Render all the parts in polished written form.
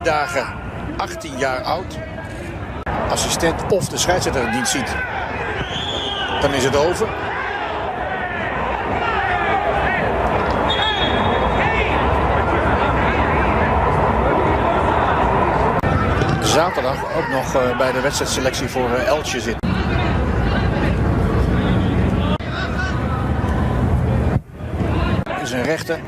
Dagen 18 jaar oud. Assistent of de scheidsrechter het niet ziet, dan is het over. Zaterdag ook nog bij de wedstrijdselectie voor Elche zit. Is een rechter.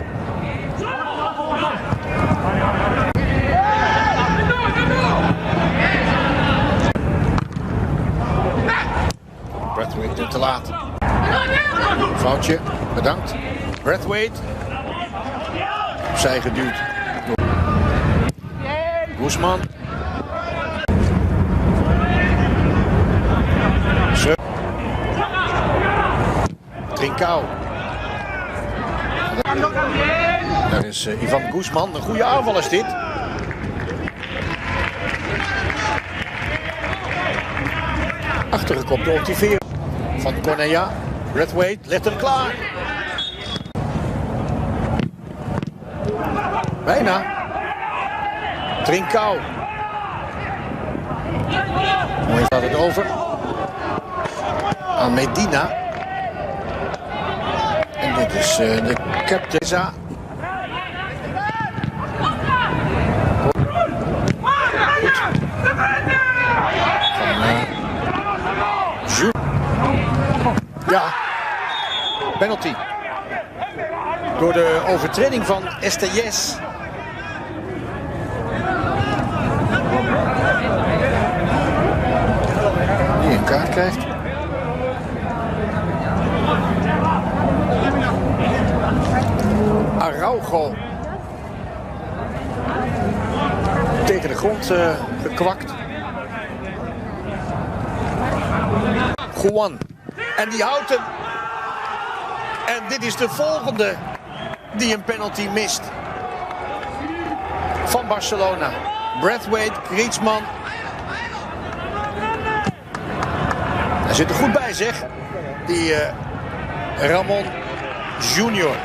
Braithwaite te laat. Foutje, bedankt. Braithwaite. Opzij geduwd. Guzman. Trincao. Daar is Ivan Guzman. Een goede aanval is dit. Achtergekopt door Tivero van Cornea. Braithwaite legt hem klaar. Bijna. Trincao. Mooi gaat het over. Aan Medina. En dit is de captain. Ja, penalty. Door de overtreding van Estellés. Die een kaart krijgt. Araujo. Tegen de grond gekwakt. Juan. En die houdt hem. En dit is de volgende die een penalty mist. Van Barcelona. Braithwaite, Griezmann. Hij zit er goed bij, zeg. Die Ramon Junior.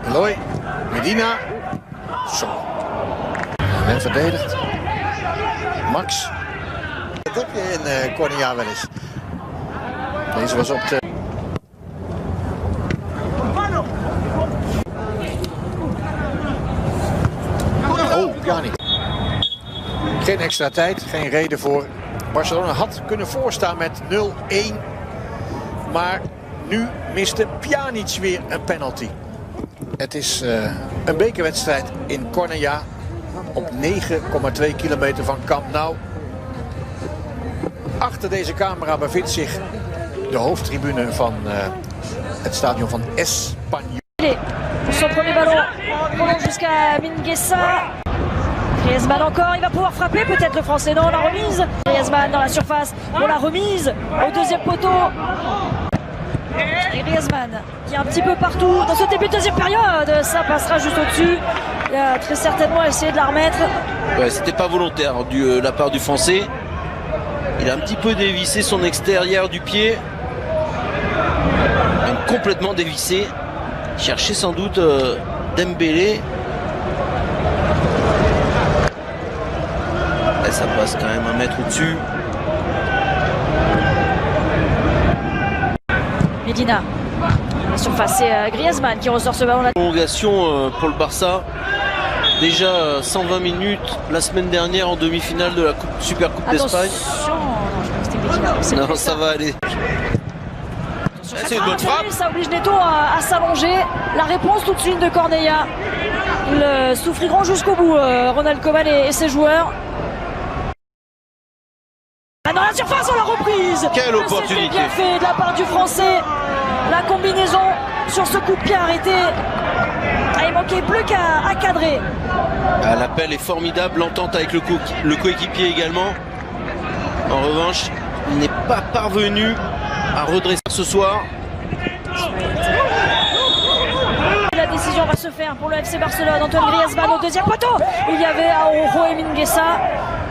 Eloy. Medina. Zo. En verdedigd. Max. Dat heb je in Cornea wel eens. Deze was op de... Oh, Pjanic. Geen extra tijd, geen reden voor. Barcelona had kunnen voorstaan met 0-1. Maar nu miste Pjanic weer een penalty. Het is een bekerwedstrijd in Cornea. Op 9,2 kilometer van Camp Nou. Achter deze camera bevindt zich de hoofdtribune van het stadion van Espanyol. Son premier ballon prolonge jusqu'à Mingueza. Griezmann encore, il va pouvoir frapper peut-être le français. Non, la remise. Griezmann dans la surface pour la remise au deuxième poteau. Et Griezmann qui est un petit peu partout dans ce début de deuxième période. Ça passera juste au-dessus. Il a très certainement essayé de la remettre. Ouais, c'était pas volontaire de la part du français. Il a un petit peu dévissé son extérieur du pied. Même complètement dévissé. Il cherchait sans doute Dembélé. Et ça passe quand même 1 mètre au-dessus. Medina. La surface, c'est Griezmann qui ressort ce ballon là. Prolongation pour le Barça. Déjà 120 minutes la semaine dernière en demi-finale de la Super Coupe d'Espagne. Non, ça va aller. C'est une bonne frappe. Ça oblige Neto à s'allonger. La réponse tout de suite de Cornea. Ils souffriront jusqu'au bout, Ronald Koeman et ses joueurs. Dans la surface, on l'a reprise. Quelle opportunité. C'était bien fait de la part du français. La combinaison sur ce coup de pied arrêté. Il manquait plus qu'à cadrer. L'appel est formidable, l'entente avec le coéquipier également. En revanche, il n'est pas parvenu à redresser ce soir. La décision va se faire pour le FC Barcelone. Antoine Griezmann au deuxième poteau. Il y avait Araujo et Mingueza.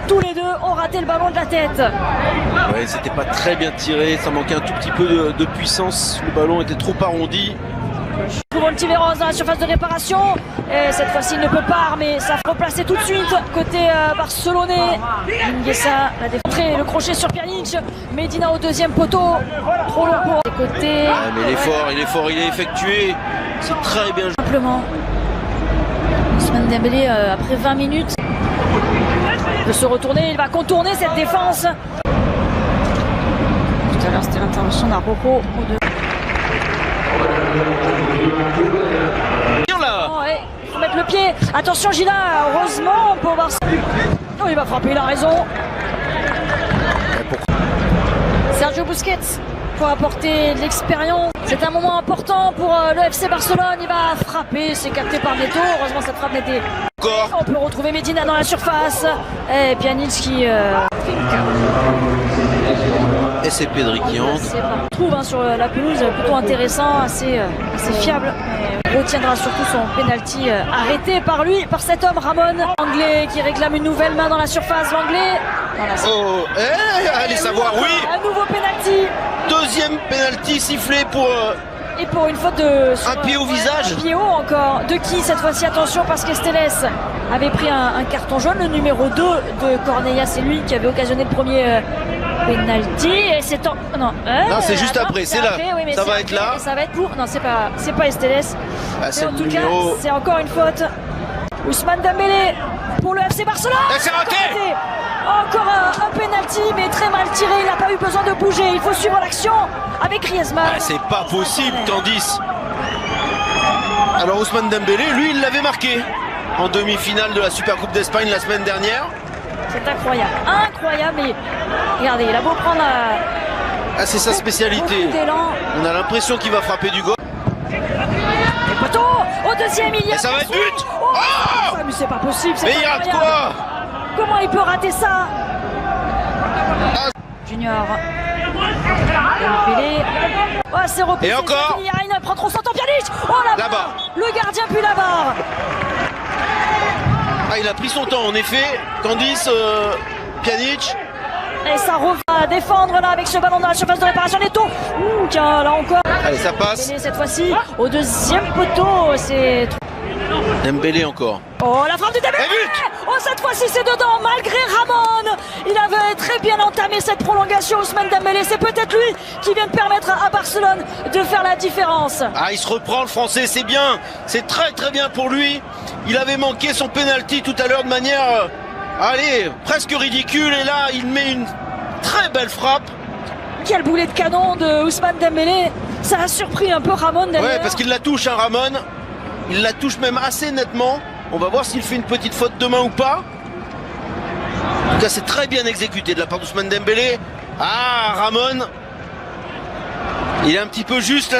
tous les deux ont raté le ballon de la tête. Ouais, c'était pas très bien tiré, ça manquait un tout petit peu de puissance. Le ballon était trop arrondi. Pour Ontiveros dans la surface de réparation. Et cette fois-ci, il ne peut pas armer. Ça faut replacer tout de suite côté barcelonais. Mingueza l'a défendu. Le crochet sur Pjanic. Medina au deuxième poteau. Trop long pour les côtés. Ah, mais il est fort, il est effectué. C'est très bien joué. Simplement. Ousmane Dembélé, après 20 minutes, peut se retourner. Il va contourner cette défense. Tout à l'heure, c'était l'intervention d'Araujo au deux. Ouais, il faut mettre le pied. Attention Gila, heureusement pour Barcelone. Oh, il va frapper, il a raison. Sergio Busquets pour apporter de l'expérience. C'est un moment important pour le FC Barcelone. Il va frapper, c'est capté par Neto. Heureusement cette frappe n'était. On peut retrouver Medina dans la surface. Et Pjanic qui et c'est Pedri qui entre. On trouve sur la pelouse plutôt intéressant, assez fiable. Mais retiendra surtout son penalty arrêté par lui, par cet homme Ramon. Anglais qui réclame une nouvelle main dans la surface. L'Anglais. Oh, allez savoir, oui. Un nouveau penalty. Deuxième penalty sifflé pour. Et pour une faute de. Un pied au visage. Un pied haut encore. De qui cette fois-ci? Attention parce qu'Esteles avait pris un carton jaune. Le numéro 2 de Cornella, c'est lui qui avait occasionné le premier penalty. Et c'est en. Non, c'est juste après. C'est là. Oui, ça va être là. Ça va être pour. Non, c'est pas Esteles. C'est en tout cas, c'est encore une faute. Ousmane Dembélé pour le FC Barcelone. C'est raté. Encore un penalty, mais très mal tiré. Il n'a pas eu besoin de bouger. Il faut suivre l'action avec Griezmann. C'est pas possible, Candice. Alors Ousmane Dembélé, lui, il l'avait marqué en demi-finale de la Supercoupe d'Espagne la semaine dernière. C'est incroyable, mais regardez, il a beau prendre c'est sa spécialité. On a l'impression qu'il va frapper du goal. Et poteau, au deuxième, il y a. Et ça va être but. Mais c'est pas possible. Mais il rate quoi? Comment il peut rater ça? Junior. Dembélé. C'est repoussé. Et encore. Il prend trop son temps. Pjanic. Là-bas. Le gardien puis la barre. Il a pris son temps en effet. Candice, Pjanic. Et ça revient défendre là avec ce ballon dans la surface de réparation. Neto. Tiens, là encore. Allez, ça passe. Dembélé, cette fois-ci au deuxième poteau. C'est. Dembélé encore. Oh, la frappe de Dembélé. Cette fois-ci c'est dedans malgré Ramon. Il avait très bien entamé cette prolongation. Ousmane Dembélé, c'est peut-être lui qui vient de permettre à Barcelone de faire la différence. Il se reprend le français, c'est bien. C'est très très bien pour lui. Il avait manqué son penalty tout à l'heure de manière presque ridicule. Et là il met une très belle frappe. Quel boulet de canon de Ousmane Dembélé. Ça a surpris un peu Ramon d'ailleurs. Ouais, parce qu'il la touche, Ramon. Il la touche même assez nettement. On va voir s'il fait une petite faute demain ou pas. En tout cas, c'est très bien exécuté de la part d'Ousmane Dembélé. Ramon. Il est un petit peu juste là.